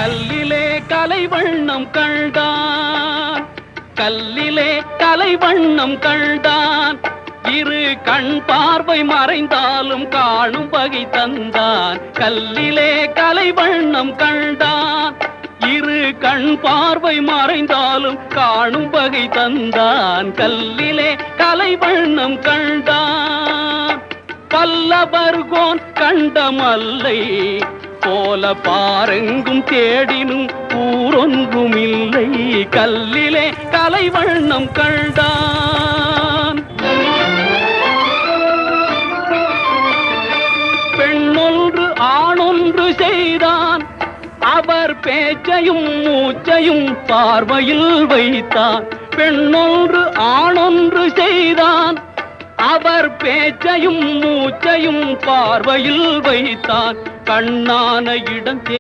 கல்லிலே கலைவண்ணம் கண்டான், கல்லிலே கலைவண்ணம் கண்டான். இரு கண் பார்வை மறைந்தாலும் காணும் வகை தந்தான். கல்லிலே கலைவண்ணம் கண்டான், இரு கண் பார்வை மறைந்தாலும் காணும் வகை தந்தான். கல்லிலே கலைவண்ணம் கண்டான். பல்லவர்கோன் கண்ட மல்லை போல பாரெங்கும் தேடினும் ஊரொன்றும் இல்லை. கல்லிலே கலைவண்ணம் கண்டான். பெண்ணொன்று ஆணொன்று செய்தான், அவர் பேச்சையும் மூச்சையும் பார்வையில் வைத்தான். பெண்ணொன்று ஆணொன்று செய்தான், அவர் பேச்சையும் மூச்சையும் பார்வையில் வைத்தான். கண்ணான இடம்